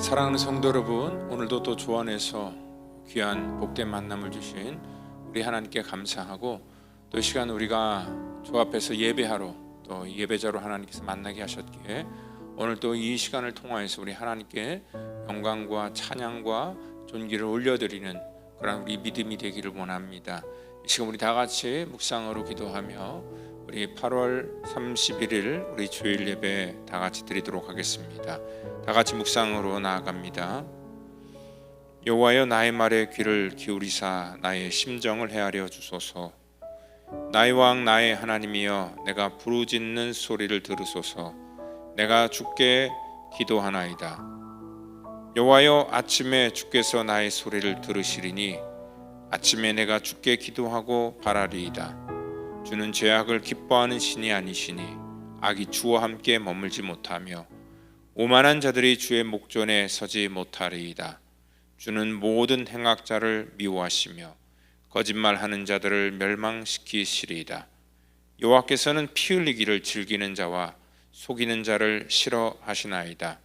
사랑하는 성도 여러분, 오늘도 또 주 안에서 귀한 복된 만남을 주신 우리 하나님께 감사하고, 또 이 시간 우리가 주 앞에서 예배하러 또 예배자로 하나님께서 만나게 하셨기에 오늘 또 이 시간을 통하여서 우리 하나님께 영광과 찬양과 존귀를 올려드리는 그런 우리 믿음이 되기를 원합니다. 이 시간 우리 다 같이 묵상으로 기도하며 우리 8월 31일 우리 주일 예배 다 같이 드리도록 하겠습니다. 다 같이 묵상으로 나아갑니다. 여호와여, 나의 말에 귀를 기울이사 나의 심정을 헤아려 주소서. 나의 왕 나의 하나님이여, 내가 부르짖는 소리를 들으소서. 내가 주께 기도하나이다. 여호와여, 아침에 주께서 나의 소리를 들으시리니 아침에 내가 주께 기도하고 바라리이다. 주는 죄악을 기뻐하는 신이 아니시니 악이 주와 함께 머물지 못하며 오만한 자들이 주의 목전에 서지 못하리이다. 주는 모든 행악자를 미워하시며 거짓말하는 자들을 멸망시키시리이다. 여호와께서는 피 흘리기를 즐기는 자와 속이는 자를 싫어하시나이다.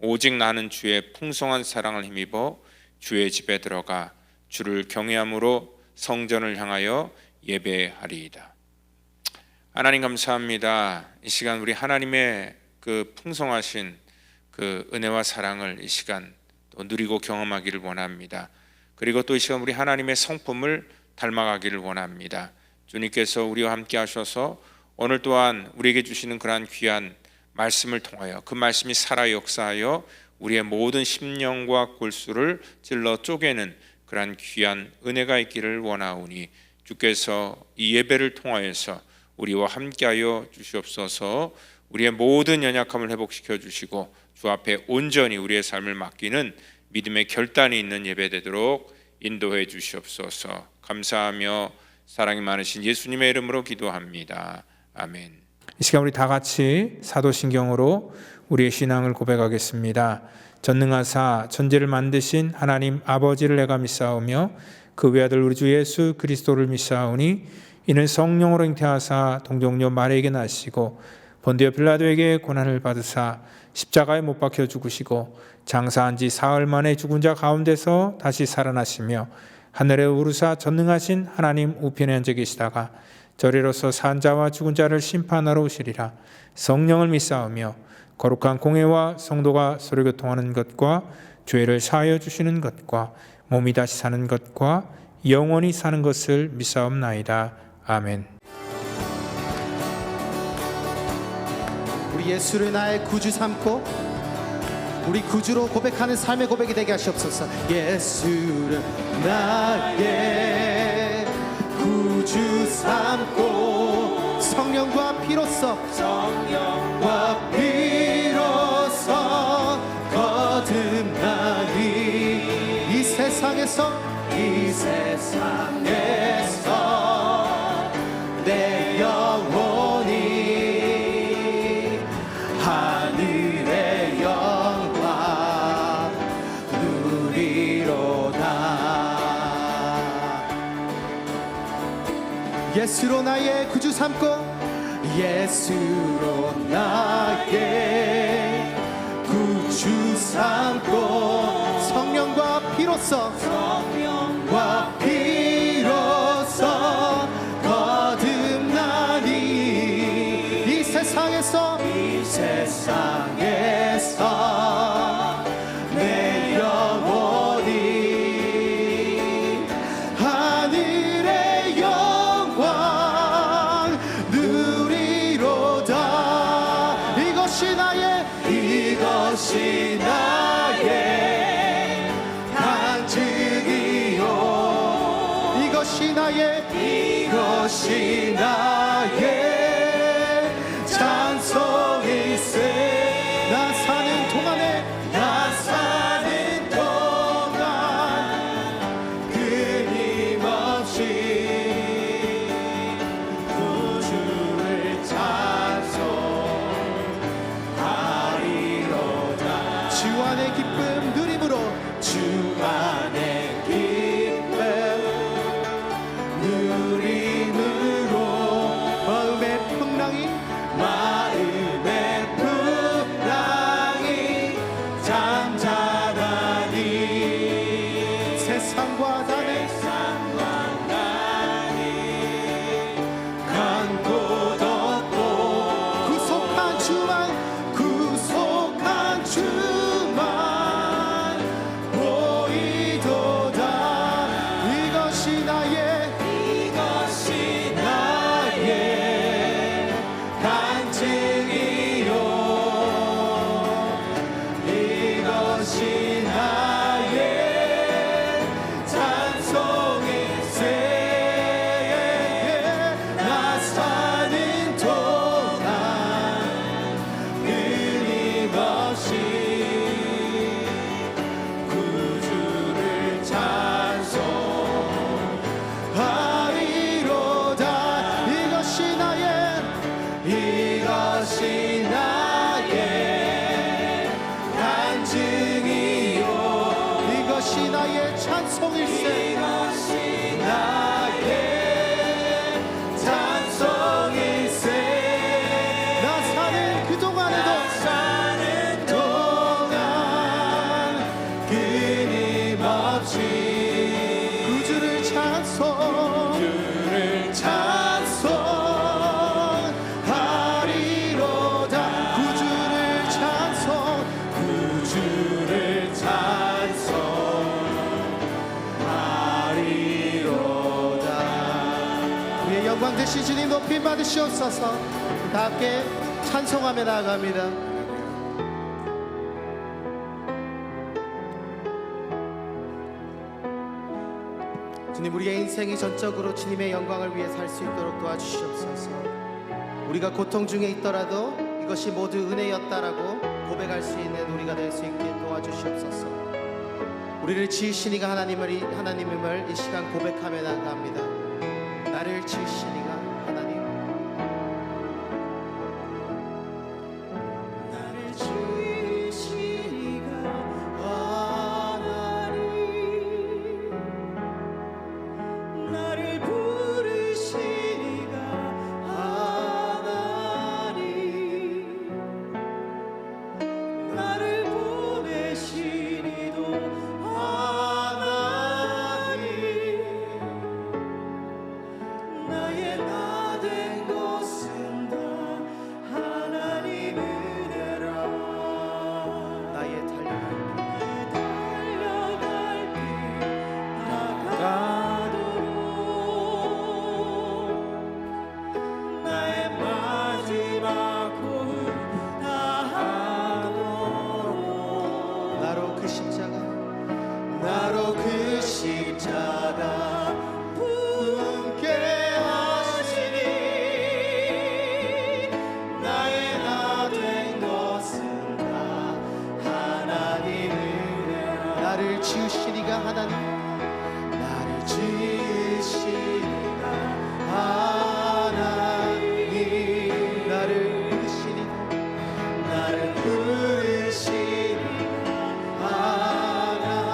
오직 나는 주의 풍성한 사랑을 힘입어 주의 집에 들어가 주를 경외함으로 성전을 향하여 예배하리이다. 하나님 감사합니다. 이 시간 우리 하나님의 그 풍성하신 그 은혜와 사랑을 이 시간 또 누리고 경험하기를 원합니다. 그리고 또 이 시간 우리 하나님의 성품을 닮아가기를 원합니다. 주님께서 우리와 함께 하셔서 오늘 또한 우리에게 주시는 그러한 귀한 말씀을 통하여 그 말씀이 살아 역사하여 우리의 모든 심령과 골수를 찔러 쪼개는 그러한 귀한 은혜가 있기를 원하오니 주께서 이 예배를 통하여서 우리와 함께하여 주시옵소서. 우리의 모든 연약함을 회복시켜 주시고 주 앞에 온전히 우리의 삶을 맡기는 믿음의 결단이 있는 예배 되도록 인도해 주시옵소서. 감사하며 사랑이 많으신 예수님의 이름으로 기도합니다. 아멘. 이 시간 우리 다 같이 사도신경으로 우리의 신앙을 고백하겠습니다. 전능하사 천지를 만드신 하나님 아버지를 내가 믿사오며 그 외아들 우리 주 예수 그리스도를 믿사오니 이는 성령으로 잉태하사 동정녀 마리아에게 나시고 본디오 빌라도에게 고난을 받으사 십자가에 못 박혀 죽으시고 장사한 지 사흘 만에 죽은 자 가운데서 다시 살아나시며 하늘에 오르사 전능하신 하나님 우편에 앉아 계시다가 저리로서 산 자와 죽은 자를 심판하러 오시리라. 성령을 믿사오며 거룩한 공회와 성도가 서로 교통하는 것과 죄를 사하여 주시는 것과 몸이 다시 사는 것과 영원히 사는 것을 믿사옵나이다. 아멘. 우리 예수를 나의 구주 삼고 우리 구주로 고백하는 삶의 고백이 되게 하시옵소서. 예수를 나의 구주 삼고 성령과 피로써 거듭나니 이 세상에서 내 영혼이 하늘의 영광 누리로다. 예수로 나의 구주 삼고 예수로 나의 구주 삼고 성령과 피로써 거듭나니 이 세상에서 내 영혼이 하늘의 영광 누리로다. 이것이 나의 간증이요 이것이 나의 찬송이 살아계신 주님 높임 받으시옵소서. 다 함께 찬송하며 나아갑니다. 주님, 우리의 인생이 전적으로 주님의 영광을 위해 살 수 있도록 도와주시옵소서. 우리가 고통 중에 있더라도 이것이 모두 은혜였다라고 고백할 수 있는 우리가 될 수 있게 도와주시옵소서. 우리를 지으신 이가 하나님임을 이 시간 고백하며 나아갑니다. 나를 지으신 이가 하나님, 나를 지으신 이가 하나님, 나를 부르신 이가 하나님, 나를 보내신 이도 하나님, 나의 나 된 것은 다 하나님 은혜라. 나의 달려갈 길 다가도록, 나의 마지막 호흡 다하도록, 나로 그 십자가 품게 하시니, 나의 나 된 것은 다 하나님 은혜라. 나를 지으시니가 하나님, 나를 지으시니가 하나님, 나를 부르시니가 하나님,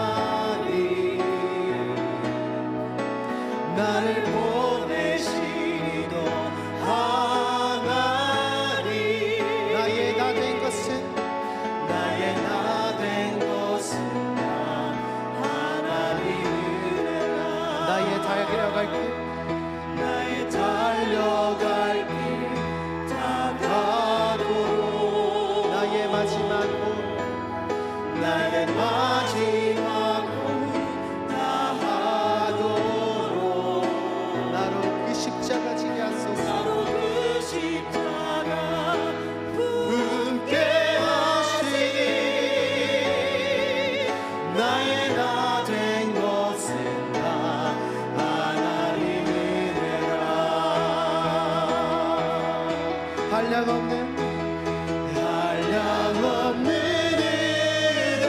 나를 보내시니도 하나님, 나의 나 된 것은 다 하나님 은혜라. 나의 달려갈 길 다가도록, 나의 마지막 호흡 다하도록, 나로 그 십자가 지게 하소서. 품게 하시니, 나의 나 된 것은 다 하나님 은혜라. 한량없는 은혜,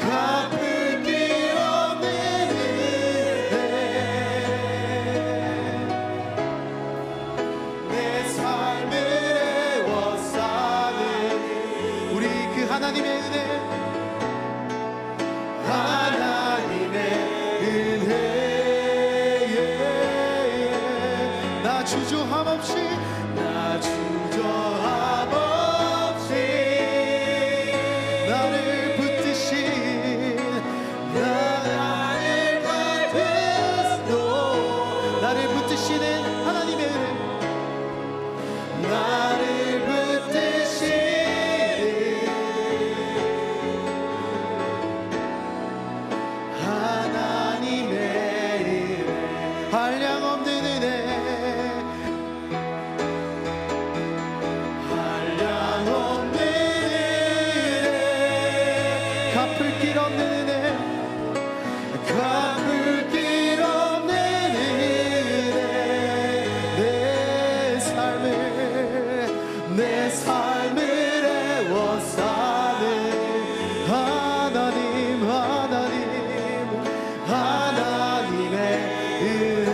갚을 길 없는 은혜, 내 삶을 애워싸는 우리 그 하나님의 은혜, 나 주저함 없이 나를 붙드신, 나를 붙드시는 하나님의 은혜, 나를 붙드시는 하나님의 은혜, 한량없는 은혜, 한량없는 은혜, 갚을 길 없는 은혜, 갚을 길 없는 은혜, 내 삶을 애워싸는 하나님의 은혜,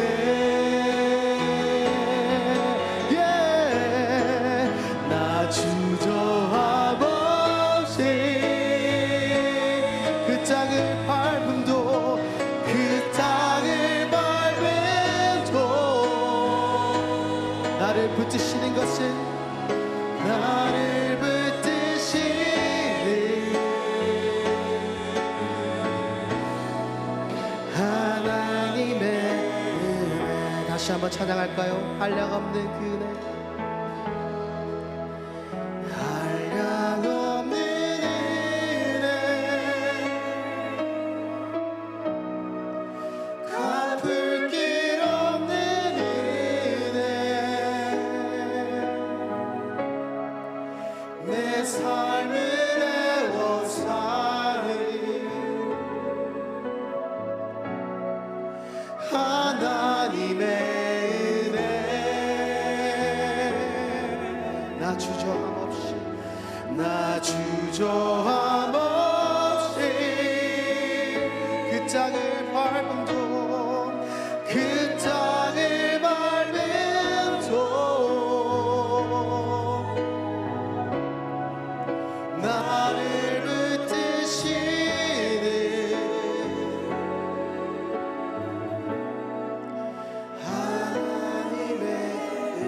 나 주저함 없이 그 땅을 밟음도 나를 붙드시는 것은 나를 붙드시는 하나님의 은혜. 다시 한번 찬양할까요? 한량없는 그 은혜, 한량없는 은혜, 나 주저함 없이 나 주저함 없이 그 땅을 밟음도 그 땅을 밟음도 나를 붙드시는 하나님의 은혜.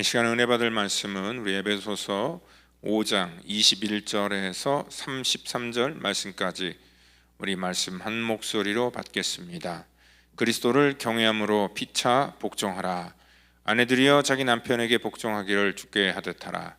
이 시간 은혜 받을 말씀은 우리 에베소서 5장 21절에서 33절 말씀까지 우리 말씀 한 목소리로 받겠습니다. 그리스도를 경외함으로 피차 복종하라. 아내들이여 자기 남편에게 복종하기를 주께 하듯 하라.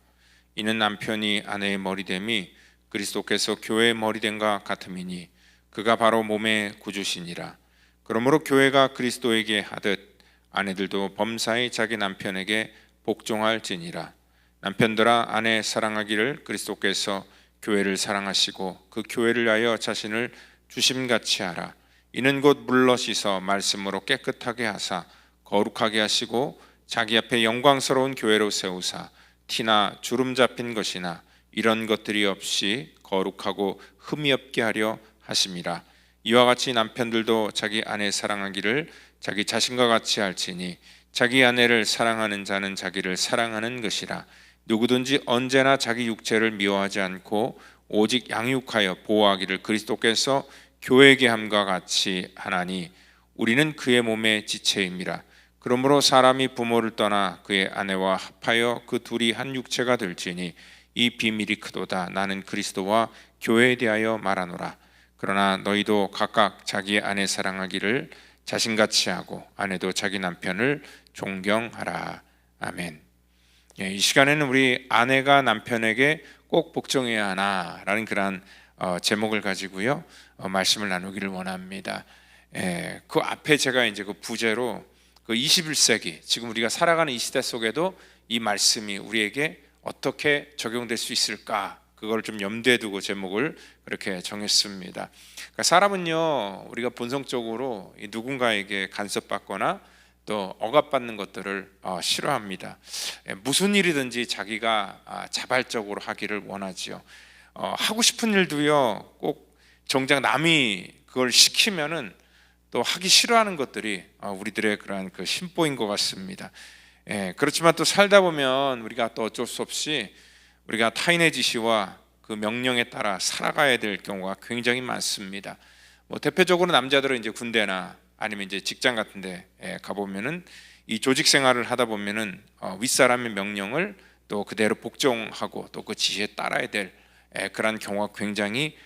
이는 남편이 아내의 머리됨이 그리스도께서 교회의 머리됨과 같음이니 그가 바로 몸의 구주시니라. 그러므로 교회가 그리스도에게 하듯 아내들도 범사히 자기 남편에게 복종할지니라. 남편들아 아내 사랑하기를 그리스도께서 교회를 사랑하시고 그 교회를 위하여 자신을 주심같이 하라. 이는 곧 물러 씻어 말씀으로 깨끗하게 하사 거룩하게 하시고 자기 앞에 영광스러운 교회로 세우사 티나 주름 잡힌 것이나 이런 것들이 없이 거룩하고 흠이 없게 하려 하심이라. 이와 같이 남편들도 자기 아내 사랑하기를 자기 자신과 같이 할지니 자기 아내를 사랑하는 자는 자기를 사랑하는 것이라. 누구든지 언제나 자기 육체를 미워하지 않고 오직 양육하여 보호하기를 그리스도께서 교회에게 함과 같이 하나니 우리는 그의 몸의 지체임이라. 그러므로 사람이 부모를 떠나 그의 아내와 합하여 그 둘이 한 육체가 될지니 이 비밀이 크도다. 나는 그리스도와 교회에 대하여 말하노라. 그러나 너희도 각각 자기의 아내 사랑하기를 자신같이 하고 아내도 자기 남편을 존경하라. 아멘. 이 시간에는 우리 아내가 남편에게 꼭 복종해야 하나라는 그런 제목을 가지고요 말씀을 나누기를 원합니다. 그 앞에 제가 이제 그 부제로 그 21세기 지금 우리가 살아가는 이 시대 속에도 이 말씀이 우리에게 어떻게 적용될 수 있을까, 그걸 좀 염두에 두고 제목을 그렇게 정했습니다. 그러니까 사람은요 우리가 본성적으로 누군가에게 간섭받거나 또 억압받는 것들을 싫어합니다. 무슨 일이든지 자기가 자발적으로 하기를 원하지요. 하고 싶은 일도요 꼭 정작 남이 그걸 시키면은 또 하기 싫어하는 것들이 우리들의 그러한 그 심보인 것 같습니다. 그렇지만 또 살다 보면 우리가 또 어쩔 수 없이 우리가 타인의 지시와 그 명령에 따라 살아가야 될 경우가 굉장히 많습니다. 뭐 대표적으로 남자들은 이제 군대나 아니면 이제 직장 같은데 가보면은 이 조직 생활을 하다 보면은 윗사람의 명령을 또 그대로 복종하고 또 그 지시에 따라야 될 그런 경우가 굉장히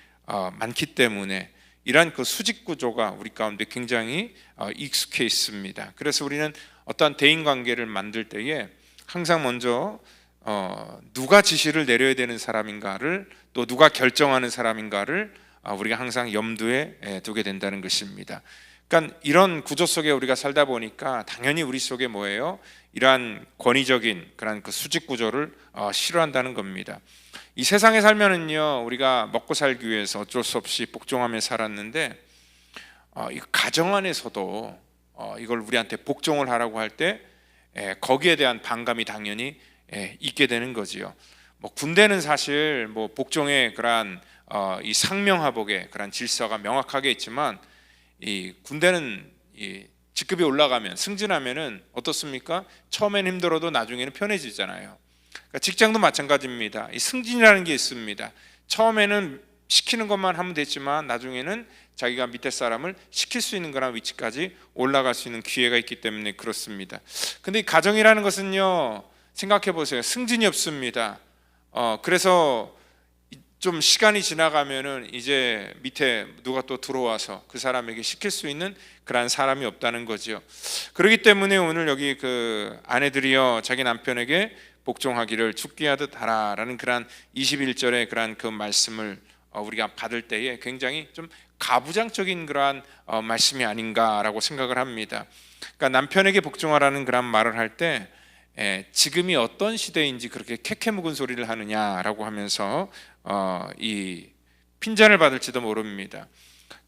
많기 때문에 이러한 그 수직 구조가 우리 가운데 굉장히 익숙해 있습니다. 그래서 우리는 어떠한 대인 관계를 만들 때에 항상 먼저 누가 지시를 내려야 되는 사람인가를, 또 누가 결정하는 사람인가를 우리가 항상 염두에 두게 된다는 것입니다. 그러니까 이런 구조 속에 우리가 살다 보니까 당연히 우리 속에 뭐예요? 이러한 권위적인 그런 그 수직 구조를 싫어한다는 겁니다. 이 세상에 살면은요 우리가 먹고 살기 위해서 어쩔 수 없이 복종하며 살았는데 이 가정 안에서도 이걸 우리한테 복종을 하라고 할 때 거기에 대한 반감이 당연히 있게 되는 거지요. 뭐 군대는 사실 뭐 복종의 그러한 이 상명하복의 그런 질서가 명확하게 있지만 이 군대는 이 직급이 올라가면 승진하면은 어떻습니까? 처음엔 힘들어도 나중에는 편해지잖아요. 그러니까 직장도 마찬가지입니다. 이 승진이라는 게 있습니다. 처음에는 시키는 것만 하면 됐지만 나중에는 자기가 밑에 사람을 시킬 수 있는 그런 위치까지 올라갈 수 있는 기회가 있기 때문에 그렇습니다. 근데 이 가정이라는 것은요 생각해 보세요. 승진이 없습니다. 그래서 좀 시간이 지나가면은 이제 밑에 누가 또 들어와서 그 사람에게 시킬 수 있는 그런 사람이 없다는 거죠. 그렇기 때문에 오늘 여기 그 아내들이여 자기 남편에게 복종하기를 죽게 하듯 하라라는 그런 21절의 그런 그 말씀을 우리가 받을 때에 굉장히 좀 가부장적인 그러한 말씀이 아닌가라고 생각을 합니다. 그러니까 남편에게 복종하라는 그런 말을 할 때 지금이 어떤 시대인지 그렇게 캐캐 묵은 소리를 하느냐라고 하면서 이 핀잔을 받을지도 모릅니다.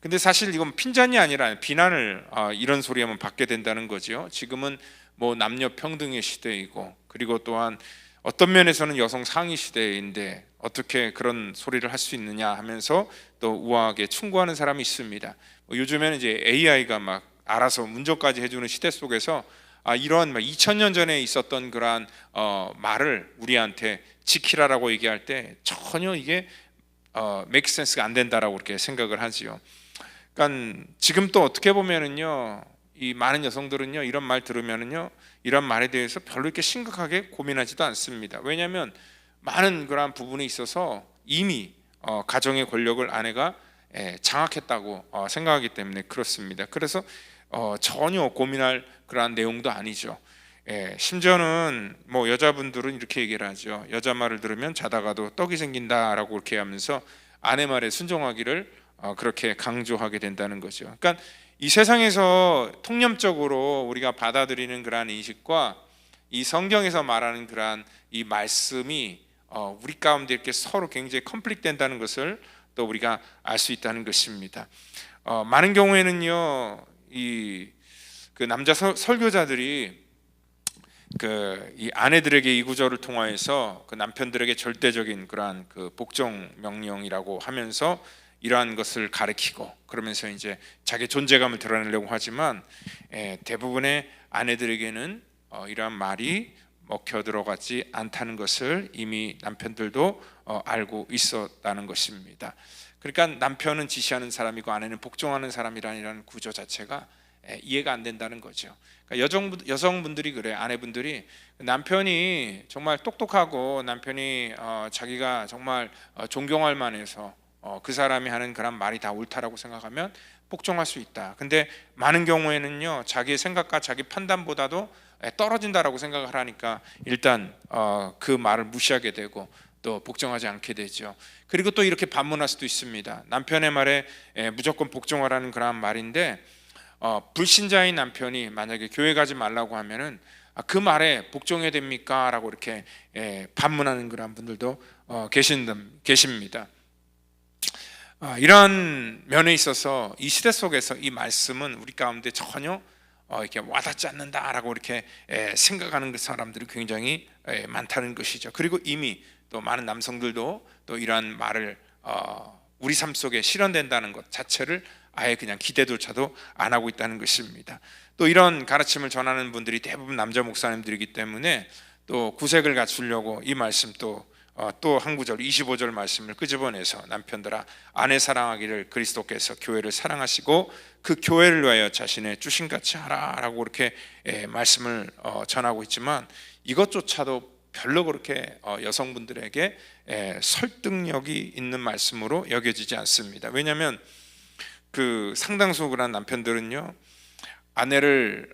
근데 사실 이건 핀잔이 아니라 비난을 이런 소리하면 받게 된다는 거죠. 지금은 뭐 남녀 평등의 시대이고 그리고 또한 어떤 면에서는 여성 상위 시대인데 어떻게 그런 소리를 할 수 있느냐 하면서 또 우아하게 충고하는 사람이 있습니다. 요즘에는 이제 AI가 막 알아서 문조까지 해주는 시대 속에서 이런 2000년 전에 있었던 그러한 말을 우리한테 지키라라고 얘기할 때 전혀 이게 make sense가 안 된다라고 그렇게 생각을 하지요. 그러니까 지금 또 어떻게 보면은요, 이 많은 여성들은요 이런 말 들으면은요 이런 말에 대해서 별로 이렇게 심각하게 고민하지도 않습니다. 왜냐하면 많은 그러한 부분에 있어서 이미 가정의 권력을 아내가 장악했다고 생각하기 때문에 그렇습니다. 그래서 전혀 고민할 그러한 내용도 아니죠. 심지어는 뭐 여자분들은 이렇게 얘기를 하죠. 여자 말을 들으면 자다가도 떡이 생긴다라고 이렇게 하면서 아내 말에 순종하기를 그렇게 강조하게 된다는 거죠. 그러니까 이 세상에서 통념적으로 우리가 받아들이는 그러한 인식과 이 성경에서 말하는 그러한 이 말씀이 우리 가운데 이렇게 서로 굉장히 컨플릭트 된다는 것을 또 우리가 알 수 있다는 것입니다. 많은 경우에는요 그 남자 설교자들이 이 아내들에게 이 구절을 통하여서 그 남편들에게 절대적인 그러한 그 복종 명령이라고 하면서 이러한 것을 가르치고 그러면서 이제 자기 존재감을 드러내려고 하지만 대부분의 아내들에게는 이러한 말이 먹혀 들어가지 않다는 것을 이미 남편들도 알고 있었다는 것입니다. 그러니까 남편은 지시하는 사람이고 아내는 복종하는 사람이라는 구조 자체가 이해가 안 된다는 거죠. 그러니까 여성분들이 그래, 아내분들이 남편이 정말 똑똑하고 남편이 자기가 정말 존경할 만해서 그 사람이 하는 그런 말이 다 옳다라고 생각하면 복종할 수 있다. 근데 많은 경우에는요 자기의 생각과 자기 판단보다도 떨어진다라고 생각을 하니까 일단 그 말을 무시하게 되고 또 복종하지 않게 되죠. 그리고 또 이렇게 반문할 수도 있습니다. 남편의 말에 무조건 복종하라는 그런 말인데 불신자인 남편이 만약에 교회 가지 말라고 하면은 그 말에 복종해야 됩니까? 라고 이렇게 반문하는 그런 분들도 계십니다. 이런 면에 있어서 이 시대 속에서 이 말씀은 우리 가운데 전혀 이렇게 와닿지 않는다라고 이렇게 생각하는 그 사람들이 굉장히 많다는 것이죠. 그리고 이미 또 많은 남성들도 또 이러한 말을 우리 삶 속에 실현된다는 것 자체를 아예 그냥 기대조차도 안 하고 있다는 것입니다. 또 이런 가르침을 전하는 분들이 대부분 남자 목사님들이기 때문에 또 구색을 갖추려고 이 말씀 또 한 구절 25절 말씀을 끄집어내서 남편들아 아내 사랑하기를 그리스도께서 교회를 사랑하시고 그 교회를 위하여 자신의 주신같이 하라라고 이렇게 말씀을 전하고 있지만 이것조차도 별로 그렇게 여성분들에게 설득력이 있는 말씀으로 여겨지지 않습니다. 왜냐하면 그 상당수 그런 남편들은요 아내를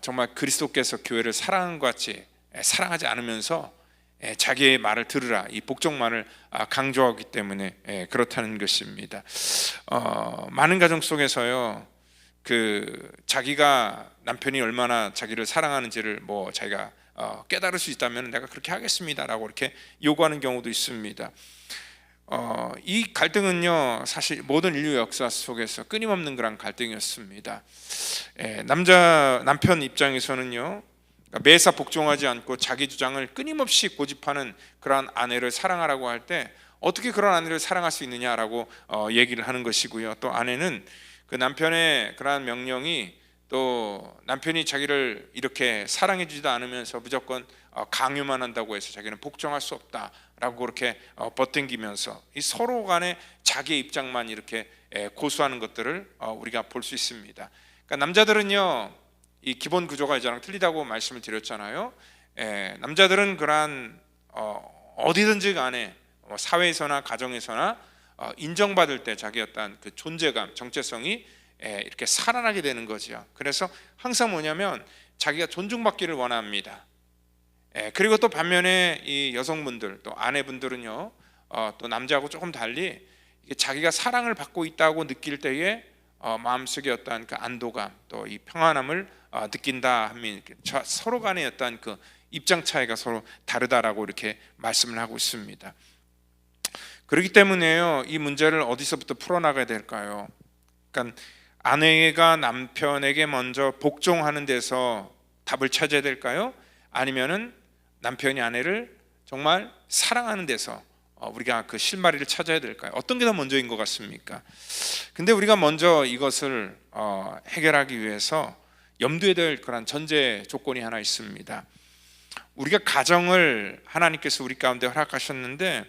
정말 그리스도께서 교회를 사랑한 것 같이 사랑하지 않으면서 자기의 말을 들으라 이 복종만을 강조하기 때문에 그렇다는 것입니다. 많은 가정 속에서요 그 자기가 남편이 얼마나 자기를 사랑하는지를 뭐 자기가 깨달을 수 있다면 내가 그렇게 하겠습니다라고 이렇게 요구하는 경우도 있습니다. 이 갈등은요 사실 모든 인류 역사 속에서 끊임없는 그런 갈등이었습니다. 남편 입장에서는요 매사 복종하지 않고 자기 주장을 끊임없이 고집하는 그런 아내를 사랑하라고 할 때 어떻게 그런 아내를 사랑할 수 있느냐라고 얘기를 하는 것이고요. 또 아내는 그 남편의 그러한 명령이 또 남편이 자기를 이렇게 사랑해 주지도 않으면서 무조건 강요만 한다고 해서 자기는 복종할 수 없다라고 그렇게 버팅기면서 이 서로 간에 자기의 입장만 이렇게 고수하는 것들을 우리가 볼 수 있습니다. 그러니까 남자들은요 이 기본 구조가 이제랑 틀리다고 말씀을 드렸잖아요. 남자들은 그러한 어디든지 간에 사회에서나 가정에서나 인정받을 때 자기 어떤 그 존재감, 정체성이 이렇게 살아나게 되는 거죠. 그래서 항상 뭐냐면 자기가 존중받기를 원합니다. 그리고 또 반면에 이 여성분들 또 아내분들은요 또 남자하고 조금 달리 자기가 사랑을 받고 있다고 느낄 때에 마음속에 어떤 그 안도감 또 이 평안함을 느낀다 하면 서로 간의 어떤 그 입장 차이가 서로 다르다라고 이렇게 말씀을 하고 있습니다. 그렇기 때문에요 이 문제를 어디서부터 풀어나가야 될까요? 그러니까 아내가 남편에게 먼저 복종하는 데서 답을 찾아야 될까요? 아니면은 남편이 아내를 정말 사랑하는 데서 우리가 그 실마리를 찾아야 될까요? 어떤 게 더 먼저인 것 같습니까? 근데 우리가 먼저 이것을 해결하기 위해서 염두에 될 그런 전제 조건이 하나 있습니다. 우리가 가정을 하나님께서 우리 가운데 허락하셨는데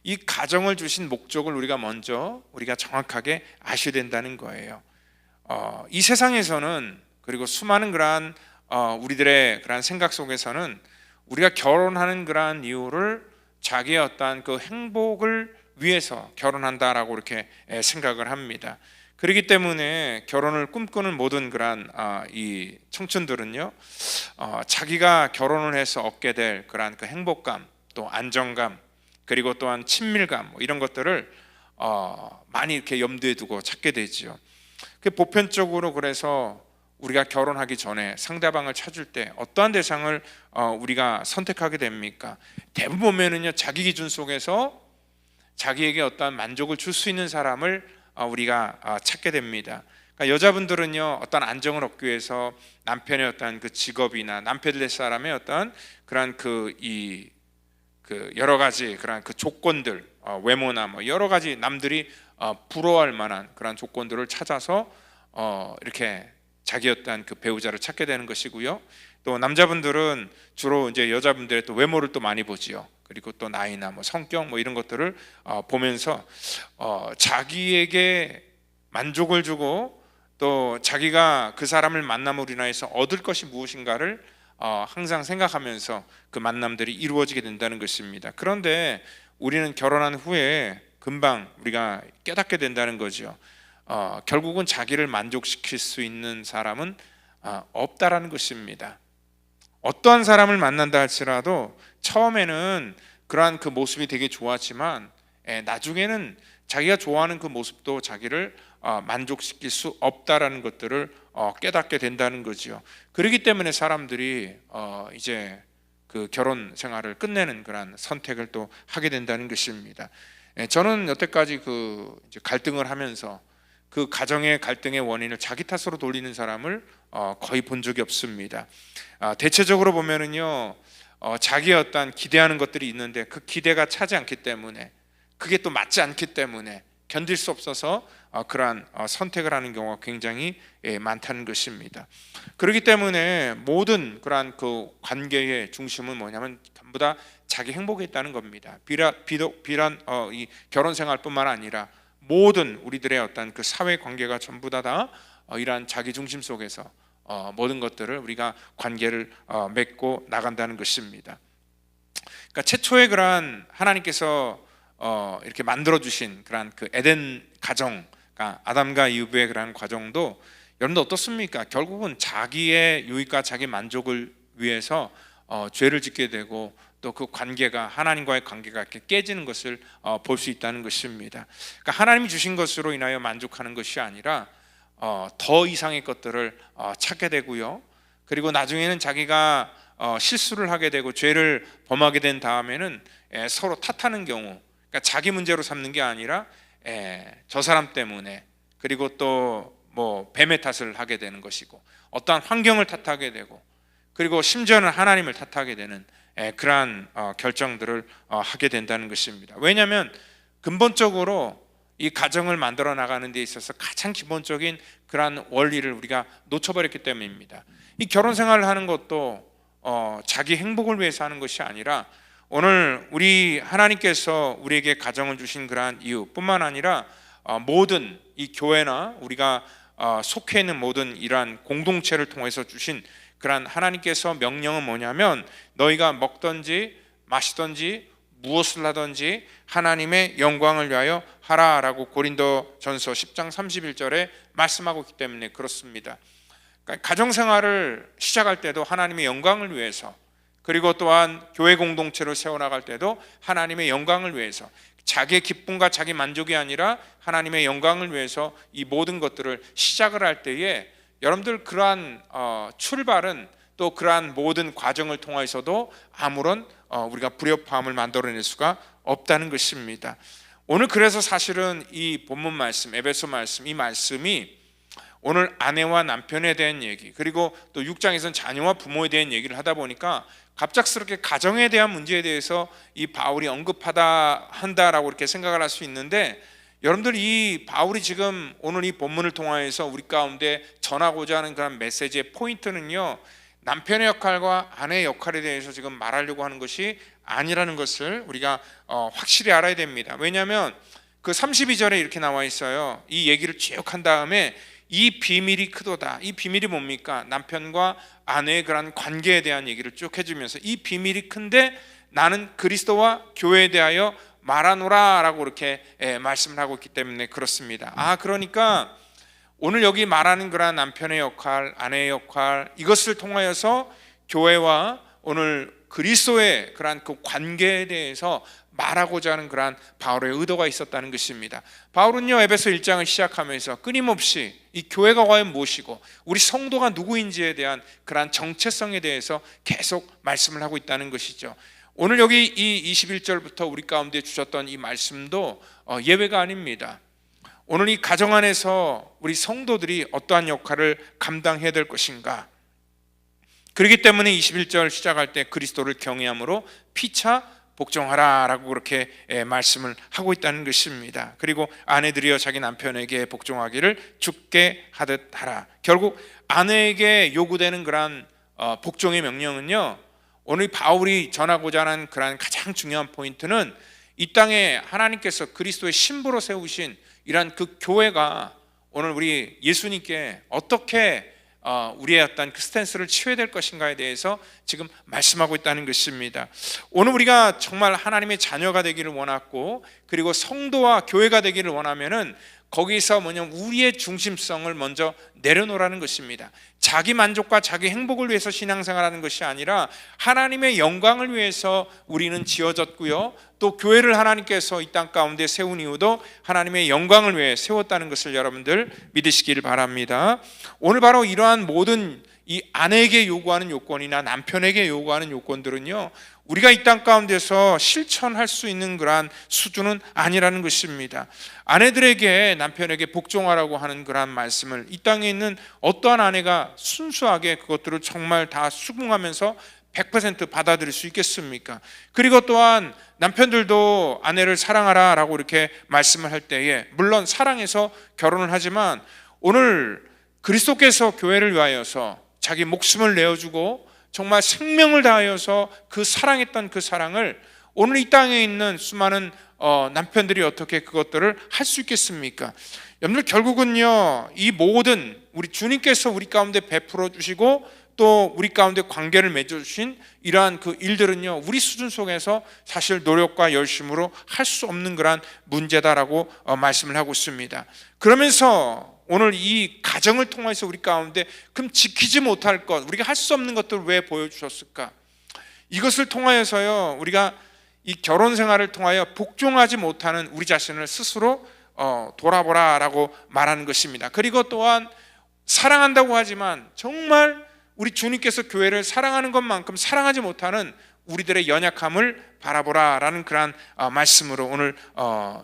이 가정을 주신 목적을 우리가 정확하게 아셔야 된다는 거예요. 이 세상에서는 그리고 수많은 그러한 우리들의 그러한 생각 속에서는 우리가 결혼하는 그러한 이유를 자기의 어떤 그 행복을 위해서 결혼한다라고 이렇게 생각을 합니다. 그렇기 때문에 결혼을 꿈꾸는 모든 그러한 이 청춘들은요, 자기가 결혼을 해서 얻게 될 그러한 그 행복감, 또 안정감, 그리고 또한 친밀감 이런 것들을 많이 이렇게 염두에 두고 찾게 되지요. 그 보편적으로 그래서 우리가 결혼하기 전에 상대방을 찾을 때 어떠한 대상을 우리가 선택하게 됩니까? 대부분 보면은요 자기 기준 속에서 자기에게 어떠한 만족을 줄 수 있는 사람을 우리가 찾게 됩니다. 그러니까 여자분들은요 어떤 안정을 얻기 위해서 남편의 어떤 그 직업이나 남편 될 사람의 어떤 그런 그 여러 가지 그런 그 조건들, 외모나 뭐 여러 가지 남들이 부러워할 만한 그런 조건들을 찾아서 이렇게 자기 어떤 그 배우자를 찾게 되는 것이고요. 또 남자분들은 주로 이제 여자분들의 또 외모를 또 많이 보지요. 그리고 또 나이나 뭐 성격 뭐 이런 것들을 보면서 자기에게 만족을 주고 또 자기가 그 사람을 만남으로 인해서 얻을 것이 무엇인가를 항상 생각하면서 그 만남들이 이루어지게 된다는 것입니다. 그런데 우리는 결혼한 후에 금방 우리가 깨닫게 된다는 거죠. 결국은 자기를 만족시킬 수 있는 사람은 없다라는 것입니다. 어떠한 사람을 만난다 할지라도 처음에는 그러한 그 모습이 되게 좋았지만 나중에는 자기가 좋아하는 그 모습도 자기를 만족시킬 수 없다라는 것들을 깨닫게 된다는 거지요. 그렇기 때문에 사람들이 이제 그 결혼 생활을 끝내는 그런 선택을 또 하게 된다는 것입니다. 저는 여태까지 그 이제 갈등을 하면서 그 가정의 갈등의 원인을 자기 탓으로 돌리는 사람을 거의 본 적이 없습니다. 대체적으로 보면은요, 자기의 어떤 기대하는 것들이 있는데 그 기대가 차지 않기 때문에, 그게 또 맞지 않기 때문에 견딜 수 없어서 그러한 선택을 하는 경우가 굉장히 많다는 것입니다. 그렇기 때문에 모든 그러한 그 관계의 중심은 뭐냐면 전부 다 자기 행복에 있다는 겁니다. 비단 이 결혼 생활뿐만 아니라 모든 우리들의 어떤 그 사회 관계가 전부 다 이러한 자기 중심 속에서 모든 것들을 우리가 관계를 맺고 나간다는 것입니다. 그러니까 최초의 그러한 하나님께서 이렇게 만들어 주신 그러한 그 에덴 가정, 그러니까 아담과 이브의 그러한 과정도 여러분들 어떻습니까? 결국은 자기의 유익과 자기 만족을 위해서 죄를 짓게 되고 또 그 관계가, 하나님과의 관계가 이렇게 깨지는 것을 볼 수 있다는 것입니다. 그러니까 하나님이 주신 것으로 인하여 만족하는 것이 아니라 더 이상의 것들을 찾게 되고요. 그리고 나중에는 자기가 실수를 하게 되고 죄를 범하게 된 다음에는 서로 탓하는 경우, 그러니까 자기 문제로 삼는 게 아니라 저 사람 때문에, 그리고 또 뭐 뱀의 탓을 하게 되는 것이고, 어떠한 환경을 탓하게 되고, 그리고 심지어는 하나님을 탓하게 되는 그러한 결정들을 하게 된다는 것입니다. 왜냐하면 근본적으로 이 가정을 만들어 나가는 데 있어서 가장 기본적인 그러한 원리를 우리가 놓쳐버렸기 때문입니다. 이 결혼 생활을 하는 것도 자기 행복을 위해서 하는 것이 아니라, 오늘 우리 하나님께서 우리에게 가정을 주신 그러한 이유뿐만 아니라 모든 이 교회나 우리가 속해 있는 모든 이러한 공동체를 통해서 주신 그러한 하나님께서 명령은 뭐냐면, 너희가 먹든지 마시든지 무엇을 하든지 하나님의 영광을 위하여 하라라고 고린도전서 10장 31절에 말씀하고 있기 때문에 그렇습니다. 그러니까 가정생활을 시작할 때도 하나님의 영광을 위해서, 그리고 또한 교회 공동체를 세워나갈 때도 하나님의 영광을 위해서, 자기의 기쁨과 자기 만족이 아니라 하나님의 영광을 위해서 이 모든 것들을 시작을 할 때에, 여러분들 그러한 출발은 또 그러한 모든 과정을 통해서도 아무런 우리가 불협화음을 만들어낼 수가 없다는 것입니다. 오늘 그래서 사실은 이 본문 말씀, 에베소 말씀, 이 말씀이 오늘 아내와 남편에 대한 얘기, 그리고 또 6장에서는 자녀와 부모에 대한 얘기를 하다 보니까 갑작스럽게 가정에 대한 문제에 대해서 이 바울이 한다라고 이렇게 생각을 할 수 있는데, 여러분들 이 바울이 지금 오늘 이 본문을 통하여서 우리 가운데 전하고자 하는 그런 메시지의 포인트는요, 남편의 역할과 아내의 역할에 대해서 지금 말하려고 하는 것이 아니라는 것을 우리가 확실히 알아야 됩니다. 왜냐하면 그 32절에 이렇게 나와 있어요. 이 얘기를 쭉 한 다음에 이 비밀이 크도다. 이 비밀이 뭡니까? 남편과 아내의 그런 관계에 대한 얘기를 쭉 해주면서, 이 비밀이 큰데 나는 그리스도와 교회에 대하여 말하노라 라고 이렇게 말씀을 하고 있기 때문에 그렇습니다. 그러니까 오늘 여기 말하는 그런 남편의 역할, 아내의 역할, 이것을 통하여서 교회와 오늘 그리스도의 그러한 그 관계에 대해서 말하고자 하는 그러한 바울의 의도가 있었다는 것입니다. 바울은요, 에베소 1장을 시작하면서 끊임없이 이 교회가 과연 무엇이고 우리 성도가 누구인지에 대한 그러한 정체성에 대해서 계속 말씀을 하고 있다는 것이죠. 오늘 여기 이 21절부터 우리 가운데 주셨던 이 말씀도 예외가 아닙니다. 오늘 이 가정 안에서 우리 성도들이 어떠한 역할을 감당해야 될 것인가, 그렇기 때문에 21절 시작할 때 그리스도를 경외함으로 피차 복종하라 라고 그렇게 말씀을 하고 있다는 것입니다. 그리고 아내들이여 자기 남편에게 복종하기를 주께 하듯 하라. 결국 아내에게 요구되는 그러한 복종의 명령은요, 오늘 바울이 전하고자 하는 그러한 가장 중요한 포인트는 이 땅에 하나님께서 그리스도의 신부로 세우신 이러한 그 교회가 오늘 우리 예수님께 어떻게 우리의 어떤 그 스탠스를 취해야 될 것인가에 대해서 지금 말씀하고 있다는 것입니다. 오늘 우리가 정말 하나님의 자녀가 되기를 원하고, 그리고 성도와 교회가 되기를 원하면은 거기서 뭐냐면 우리의 중심성을 먼저 내려놓으라는 것입니다. 자기 만족과 자기 행복을 위해서 신앙생활하는 것이 아니라 하나님의 영광을 위해서 우리는 지어졌고요, 또 교회를 하나님께서 이 땅 가운데 세운 이유도 하나님의 영광을 위해 세웠다는 것을 여러분들 믿으시길 바랍니다. 오늘 바로 이러한 모든 이 아내에게 요구하는 요건이나 남편에게 요구하는 요건들은요, 우리가 이 땅 가운데서 실천할 수 있는 그러한 수준은 아니라는 것입니다. 아내들에게 남편에게 복종하라고 하는 그러한 말씀을 이 땅에 있는 어떠한 아내가 순수하게 그것들을 정말 다 수긍하면서 100% 받아들일 수 있겠습니까? 그리고 또한 남편들도 아내를 사랑하라 라고 이렇게 말씀을 할 때에, 물론 사랑해서 결혼을 하지만 오늘 그리스도께서 교회를 위하여서 자기 목숨을 내어주고 정말 생명을 다하여서 그 사랑했던 그 사랑을 오늘 이 땅에 있는 수많은 남편들이 어떻게 그것들을 할 수 있겠습니까? 여러분들, 결국은요, 이 모든 우리 주님께서 우리 가운데 베풀어 주시고 또 우리 가운데 관계를 맺어주신 이러한 그 일들은요, 우리 수준 속에서 사실 노력과 열심으로 할 수 없는 그러한 문제다라고 말씀을 하고 있습니다. 그러면서 오늘 이 가정을 통해서 우리 가운데 그럼 지키지 못할 것, 우리가 할 수 없는 것들을 왜 보여주셨을까? 이것을 통하여서요, 우리가 이 결혼 생활을 통하여 복종하지 못하는 우리 자신을 스스로 돌아보라라고 말하는 것입니다. 그리고 또한 사랑한다고 하지만 정말 우리 주님께서 교회를 사랑하는 것만큼 사랑하지 못하는 우리들의 연약함을 바라보라라는 그러한 말씀으로 오늘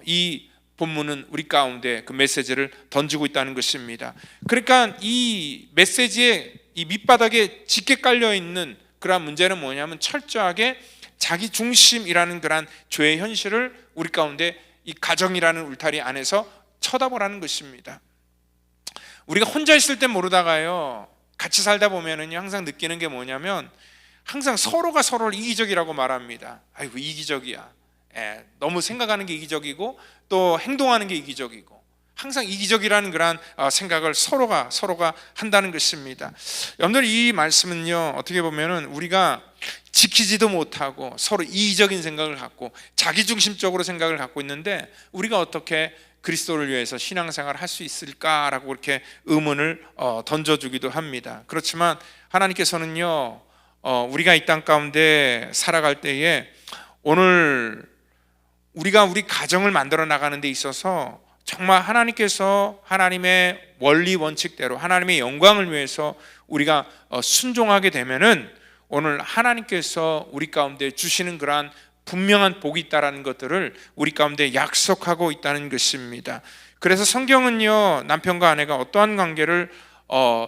이 본문은 우리 가운데 그 메시지를 던지고 있다는 것입니다. 그러니까 이 메시지에 이 밑바닥에 짙게 깔려 있는 그러한 문제는 뭐냐면 철저하게 자기 중심이라는 그러한 죄의 현실을 우리 가운데 이 가정이라는 울타리 안에서 쳐다보라는 것입니다. 우리가 혼자 있을 때 모르다가요, 같이 살다 보면은 항상 느끼는 게 뭐냐면 항상 서로가 서로를 이기적이라고 말합니다. 아이고 이기적이야. 너무 생각하는 게 이기적이고 또 행동하는 게 이기적이고 항상 이기적이라는 그런 생각을 서로가 한다는 것입니다. 여러분들, 이 말씀은요, 어떻게 보면은 우리가 지키지도 못하고 서로 이기적인 생각을 갖고 자기중심적으로 생각을 갖고 있는데 우리가 어떻게 그리스도를 위해서 신앙생활을 할 수 있을까라고 이렇게 의문을 던져주기도 합니다. 그렇지만 하나님께서는요, 우리가 이 땅 가운데 살아갈 때에 오늘 우리가 우리 가정을 만들어 나가는 데 있어서 정말 하나님께서 하나님의 원리 원칙대로 하나님의 영광을 위해서 우리가 순종하게 되면은 오늘 하나님께서 우리 가운데 주시는 그러한 분명한 복이 있다라는 것들을 우리 가운데 약속하고 있다는 것입니다. 그래서 성경은요, 남편과 아내가 어떠한 관계를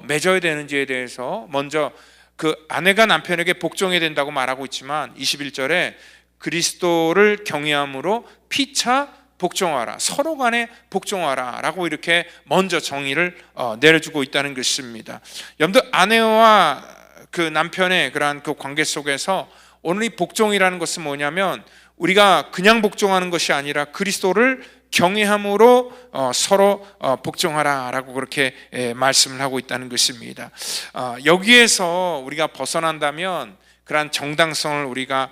맺어야 되는지에 대해서 먼저 그 아내가 남편에게 복종해야 된다고 말하고 있지만 21절에 그리스도를 경외함으로 피차 복종하라, 서로 간에 복종하라 라고 이렇게 먼저 정의를 내려주고 있다는 것입니다. 여러분들, 아내와 그 남편의 그러한 그 관계 속에서 오늘 이 복종이라는 것은 뭐냐면 우리가 그냥 복종하는 것이 아니라 그리스도를 경외함으로 서로 복종하라 라고 그렇게 말씀을 하고 있다는 것입니다. 여기에서 우리가 벗어난다면 그러한 정당성을 우리가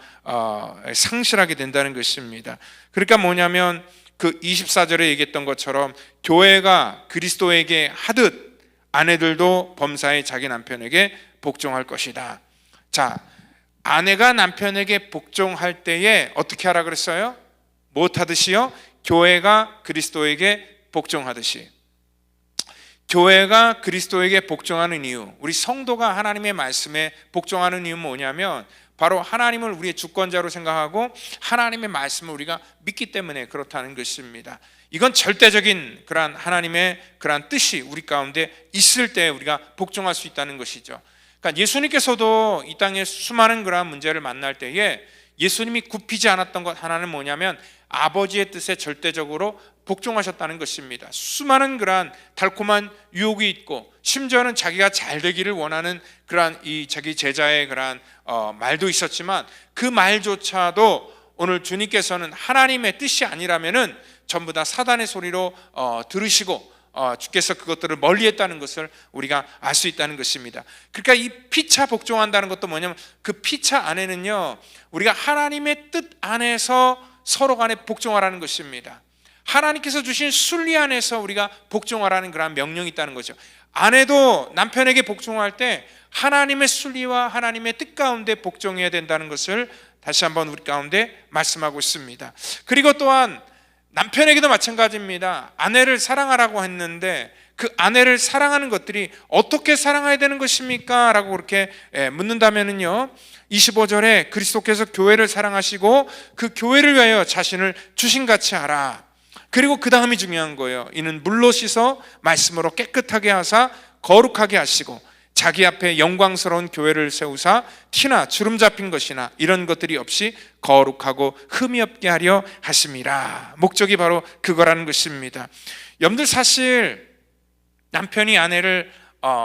상실하게 된다는 것입니다. 그러니까 뭐냐면 그 24절에 얘기했던 것처럼 교회가 그리스도에게 하듯 아내들도 범사에 자기 남편에게 복종할 것이다. 자, 아내가 남편에게 복종할 때에 어떻게 하라 그랬어요? 못하듯이요? 교회가 그리스도에게 복종하듯이. 교회가 그리스도에게 복종하는 이유, 우리 성도가 하나님의 말씀에 복종하는 이유는 뭐냐면 바로 하나님을 우리의 주권자로 생각하고 하나님의 말씀을 우리가 믿기 때문에 그렇다는 것입니다. 이건 절대적인 그러한 하나님의 그러한 뜻이 우리 가운데 있을 때 우리가 복종할 수 있다는 것이죠. 그러니까 예수님께서도 이 땅에 수많은 그러한 문제를 만날 때에 예수님이 굽히지 않았던 것 하나는 뭐냐면 아버지의 뜻에 절대적으로 복종하셨다는 것입니다. 수많은 그러한 달콤한 유혹이 있고 심지어는 자기가 잘 되기를 원하는 그러한 이 자기 제자의 그러한 말도 있었지만 그 말조차도 오늘 주님께서는 하나님의 뜻이 아니라면은 전부 다 사단의 소리로 들으시고 주께서 그것들을 멀리했다는 것을 우리가 알 수 있다는 것입니다. 그러니까 이 피차 복종한다는 것도 뭐냐면 그 피차 안에는요, 우리가 하나님의 뜻 안에서 서로 간에 복종하라는 것입니다. 하나님께서 주신 순리 안에서 우리가 복종하라는 그런 명령이 있다는 거죠. 아내도 남편에게 복종할 때 하나님의 순리와 하나님의 뜻 가운데 복종해야 된다는 것을 다시 한번 우리 가운데 말씀하고 있습니다. 그리고 또한 남편에게도 마찬가지입니다. 아내를 사랑하라고 했는데 그 아내를 사랑하는 것들이 어떻게 사랑해야 되는 것입니까? 라고 그렇게 묻는다면요, 25절에 그리스도께서 교회를 사랑하시고 그 교회를 위하여 자신을 주신같이 하라. 그리고 그 다음이 중요한 거예요. 이는 물로 씻어 말씀으로 깨끗하게 하사 거룩하게 하시고 자기 앞에 영광스러운 교회를 세우사 티나 주름 잡힌 것이나 이런 것들이 없이 거룩하고 흠이 없게 하려 하심이라. 목적이 바로 그거라는 것입니다. 여러분들, 사실 남편이 아내를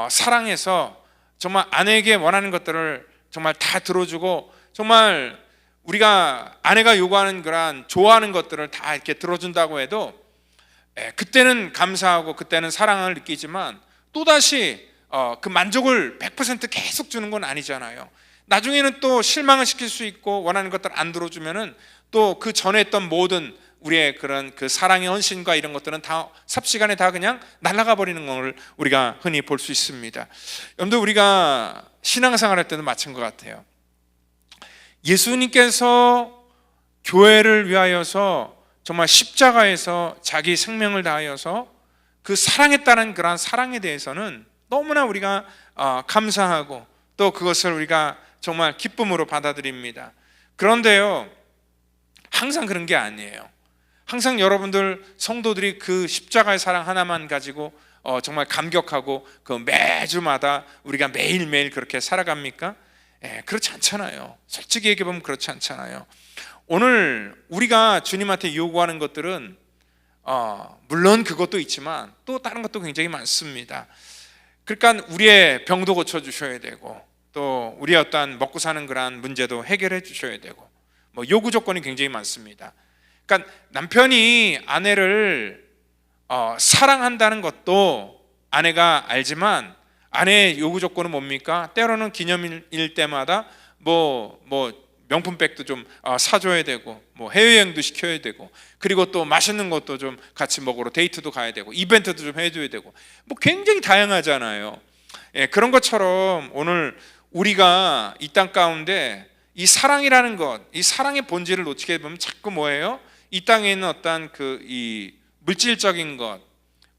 사랑해서 정말 아내에게 원하는 것들을 정말 다 들어주고, 정말 우리가 아내가 요구하는 그런 좋아하는 것들을 다 이렇게 들어준다고 해도 그때는 감사하고 그때는 사랑을 느끼지만 또다시 그 만족을 100% 계속 주는 건 아니잖아요. 나중에는 또 실망을 시킬 수 있고, 원하는 것들 안 들어주면은 또 그 전에 했던 모든 우리의 그런 그 사랑의 헌신과 이런 것들은 다 삽시간에 다 그냥 날아가 버리는 걸 우리가 흔히 볼 수 있습니다. 여러분들, 우리가 신앙생활 할 때도 마찬 것 같아요. 예수님께서 교회를 위하여서 정말 십자가에서 자기 생명을 다하여서 그 사랑했다는 그러한 사랑에 대해서는 너무나 우리가 감사하고 또 그것을 우리가 정말 기쁨으로 받아들입니다. 그런데요, 항상 그런 게 아니에요. 항상 여러분들 성도들이 그 십자가의 사랑 하나만 가지고 정말 감격하고 그 매주마다 우리가 매일매일 그렇게 살아갑니까? 그렇지 않잖아요. 솔직히 얘기해보면 그렇지 않잖아요. 오늘 우리가 주님한테 요구하는 것들은 물론 그것도 있지만 또 다른 것도 굉장히 많습니다. 그러니까 우리의 병도 고쳐주셔야 되고, 또 우리의 어떤 먹고 사는 그런 문제도 해결해 주셔야 되고, 뭐 요구 조건이 굉장히 많습니다. 그러니까 남편이 아내를 사랑한다는 것도 아내가 알지만, 아내의 요구 조건은 뭡니까? 때로는 기념일 때마다 뭐 명품백도 좀 사줘야 되고, 뭐 해외여행도 시켜야 되고, 그리고 또 맛있는 것도 좀 같이 먹으러 데이트도 가야 되고, 이벤트도 좀 해줘야 되고, 뭐 굉장히 다양하잖아요. 그런 것처럼 오늘 우리가 이 땅 가운데 이 사랑이라는 것, 이 사랑의 본질을 놓치게 보면 자꾸 뭐예요? 이 땅에 있는 어떤 이 물질적인 것,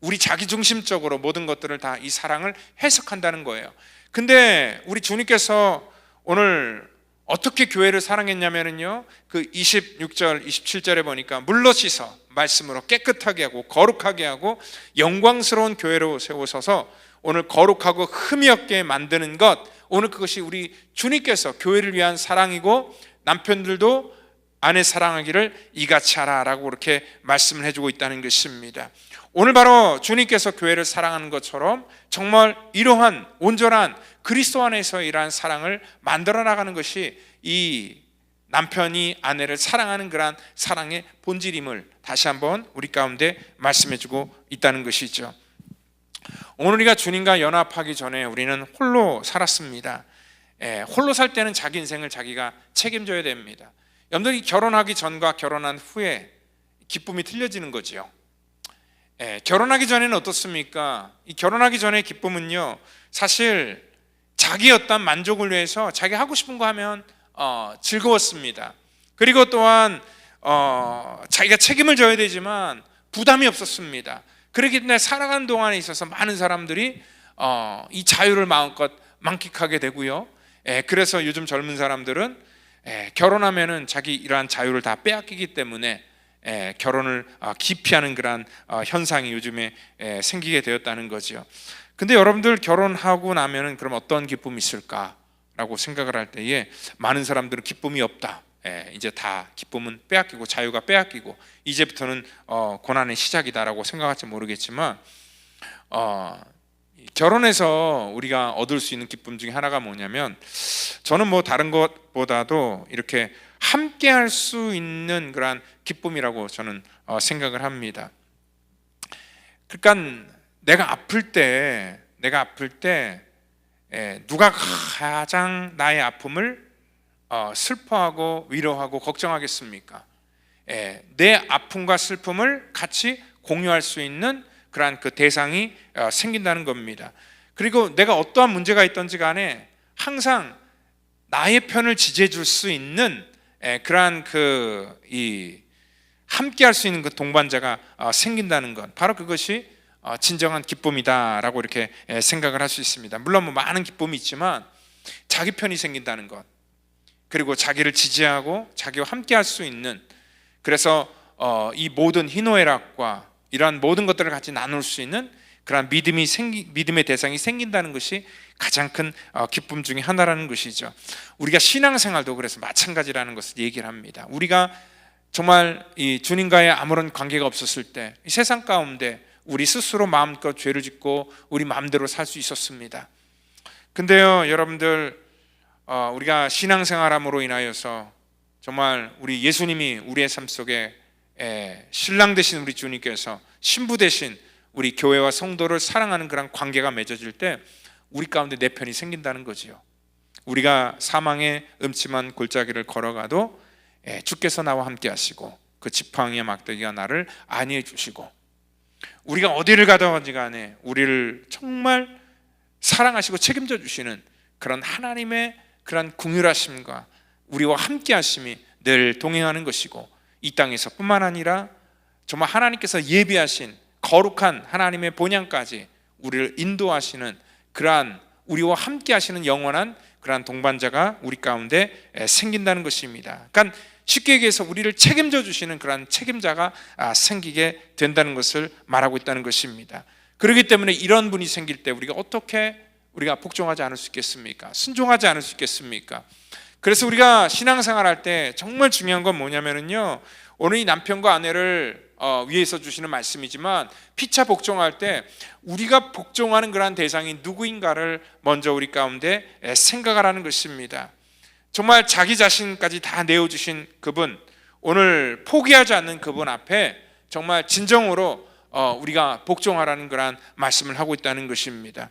우리 자기중심적으로 모든 것들을 다 이 사랑을 해석한다는 거예요. 근데 우리 주님께서 오늘 어떻게 교회를 사랑했냐면요, 그 26절 27절에 보니까 물로 씻어 말씀으로 깨끗하게 하고 거룩하게 하고 영광스러운 교회로 세우셔서 오늘 거룩하고 흠이 없게 만드는 것, 오늘 그것이 우리 주님께서 교회를 위한 사랑이고, 남편들도 아내 사랑하기를 이같이 하라라고 그렇게 말씀을 해주고 있다는 것입니다. 오늘 바로 주님께서 교회를 사랑하는 것처럼 정말 이러한 온전한 그리스도 안에서 이러한 사랑을 만들어 나가는 것이 이 남편이 아내를 사랑하는 그러한 사랑의 본질임을 다시 한번 우리 가운데 말씀해주고 있다는 것이죠. 오늘 우리가 주님과 연합하기 전에 우리는 홀로 살았습니다. 홀로 살 때는 자기 인생을 자기가 책임져야 됩니다. 여러분들이 결혼하기 전과 결혼한 후에 기쁨이 틀려지는 거죠. 결혼하기 전에는 어떻습니까? 이 결혼하기 전의 기쁨은요, 사실 자기 어떤 만족을 위해서 자기 하고 싶은 거 하면 즐거웠습니다. 그리고 또한 자기가 책임을 져야 되지만 부담이 없었습니다. 그렇기 때문에 살아가는 동안에 있어서 많은 사람들이 이 자유를 마음껏 만끽하게 되고요. 그래서 요즘 젊은 사람들은 결혼하면은 자기 이러한 자유를 다 빼앗기기 때문에 결혼을 기피하는 그러한 현상이 요즘에 생기게 되었다는 거죠. 근데 여러분들 결혼하고 나면은 그럼 어떤 기쁨이 있을까라고 생각을 할 때에 많은 사람들은 기쁨이 없다. 이제 다 기쁨은 빼앗기고 자유가 빼앗기고 이제부터는 고난의 시작이다라고 생각할지 모르겠지만, 결혼해서 우리가 얻을 수 있는 기쁨 중에 하나가 뭐냐면, 저는 뭐 다른 것보다도 이렇게 함께 할 수 있는 그런 기쁨이라고 저는 생각을 합니다. 그러니까 내가 아플 때 누가 가장 나의 아픔을 슬퍼하고 위로하고 걱정하겠습니까? 내 아픔과 슬픔을 같이 공유할 수 있는 그러한 그 대상이 생긴다는 겁니다. 그리고 내가 어떠한 문제가 있든지 간에 항상 나의 편을 지지해 줄 수 있는 그러한 함께 할 수 있는 그 동반자가 생긴다는 것, 바로 그것이 진정한 기쁨이다라고 이렇게 생각을 할 수 있습니다. 물론 뭐 많은 기쁨이 있지만 자기 편이 생긴다는 것, 그리고 자기를 지지하고 자기와 함께 할 수 있는, 그래서 이 모든 희노애락과 이러한 모든 것들을 같이 나눌 수 있는 그런 믿음의 대상이 생긴다는 것이 가장 큰 기쁨 중에 하나라는 것이죠. 우리가 신앙생활도 그래서 마찬가지라는 것을 얘기를 합니다. 우리가 정말 이 주님과의 아무런 관계가 없었을 때 이 세상 가운데 우리 스스로 마음껏 죄를 짓고 우리 마음대로 살 수 있었습니다. 근데요, 여러분들, 우리가 신앙생활함으로 인하여서 정말 우리 예수님이 우리의 삶 속에 신랑 되신 우리 주님께서 신부 되신 우리 교회와 성도를 사랑하는 그런 관계가 맺어질 때 우리 가운데 내 편이 생긴다는 거지요. 우리가 사망의 음침한 골짜기를 걸어가도 주께서 나와 함께 하시고 그 지팡이의 막대기가 나를 안위해 주시고, 우리가 어디를 가든지 간에 우리를 정말 사랑하시고 책임져 주시는 그런 하나님의 그런 긍휼하심과 우리와 함께 하심이 늘 동행하는 것이고, 이 땅에서 뿐만 아니라 정말 하나님께서 예비하신 거룩한 하나님의 본향까지 우리를 인도하시는 그러한 우리와 함께 하시는 영원한 그러한 동반자가 우리 가운데 생긴다는 것입니다. 그러니까 쉽게 얘기해서 우리를 책임져 주시는 그러한 책임자가 생기게 된다는 것을 말하고 있다는 것입니다. 그렇기 때문에 이런 분이 생길 때 우리가 어떻게 복종하지 않을 수 있겠습니까? 순종하지 않을 수 있겠습니까? 그래서 우리가 신앙생활 할 때 정말 중요한 건 뭐냐면요, 오늘 이 남편과 아내를 위해서 주시는 말씀이지만 피차 복종할 때 우리가 복종하는 그러한 대상이 누구인가를 먼저 우리 가운데 생각하라는 것입니다. 정말 자기 자신까지 다 내어주신 그분, 오늘 포기하지 않는 그분 앞에 정말 진정으로 우리가 복종하라는 그러한 말씀을 하고 있다는 것입니다.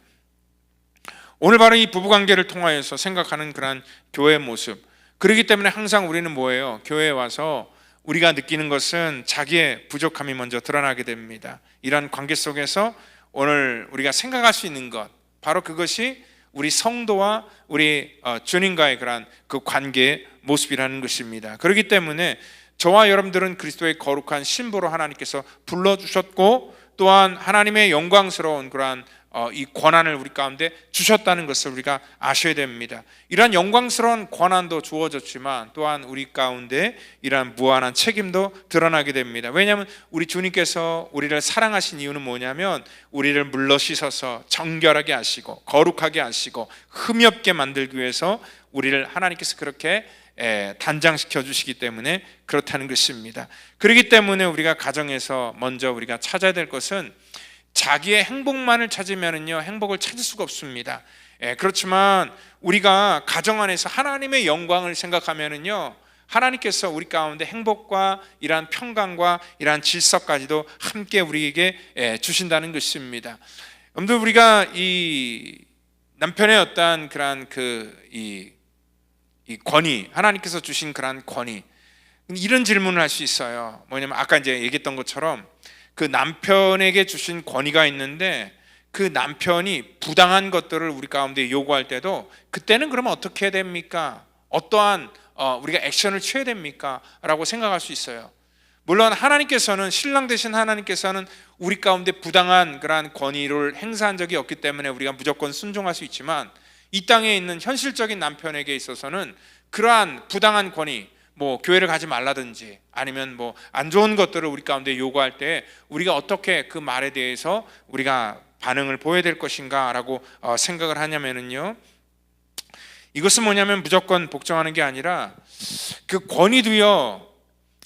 오늘 바로 이 부부관계를 통하여서 생각하는 그러한 교회의 모습, 그렇기 때문에 항상 우리는 뭐예요? 교회에 와서 우리가 느끼는 것은 자기의 부족함이 먼저 드러나게 됩니다. 이런 관계 속에서 오늘 우리가 생각할 수 있는 것, 바로 그것이 우리 성도와 우리 주님과의 그런 그 관계의 모습이라는 것입니다. 그렇기 때문에 저와 여러분들은 그리스도의 거룩한 신부로 하나님께서 불러주셨고, 또한 하나님의 영광스러운 그러한 이 권한을 우리 가운데 주셨다는 것을 우리가 아셔야 됩니다. 이러한 영광스러운 권한도 주어졌지만 또한 우리 가운데 이러한 무한한 책임도 드러나게 됩니다. 왜냐하면 우리 주님께서 우리를 사랑하신 이유는 뭐냐면 우리를 물러 씻어서 정결하게 하시고 거룩하게 하시고 흠이 없게 만들기 위해서 우리를 하나님께서 그렇게 단장시켜 주시기 때문에 그렇다는 것입니다. 그렇기 때문에 우리가 가정에서 먼저 우리가 찾아야 될 것은 자기의 행복만을 찾으면요 행복을 찾을 수가 없습니다. 그렇지만 우리가 가정 안에서 하나님의 영광을 생각하면요 하나님께서 우리 가운데 행복과 이러한 평강과 이러한 질서까지도 함께 우리에게 주신다는 것입니다. 여러분들, 우리가 이 남편의 어떠한 그러한 이 권위, 하나님께서 주신 그러한 권위, 이런 질문을 할 수 있어요. 뭐냐면 아까 이제 얘기했던 것처럼 그 남편에게 주신 권위가 있는데 그 남편이 부당한 것들을 우리 가운데 요구할 때도 그때는 그러면 어떻게 해야 됩니까? 어떠한 우리가 액션을 취해야 됩니까? 라고 생각할 수 있어요. 물론 하나님께서는, 신랑 되신 하나님께서는 우리 가운데 부당한 그러한 권위를 행사한 적이 없기 때문에 우리가 무조건 순종할 수 있지만, 이 땅에 있는 현실적인 남편에게 있어서는 그러한 부당한 권위, 뭐 교회를 가지 말라든지 아니면 뭐 안 좋은 것들을 우리 가운데 요구할 때 우리가 어떻게 그 말에 대해서 우리가 반응을 보여야 될 것인가라고 생각을 하냐면요, 이것은 뭐냐면 무조건 복종하는 게 아니라 그 권위도요,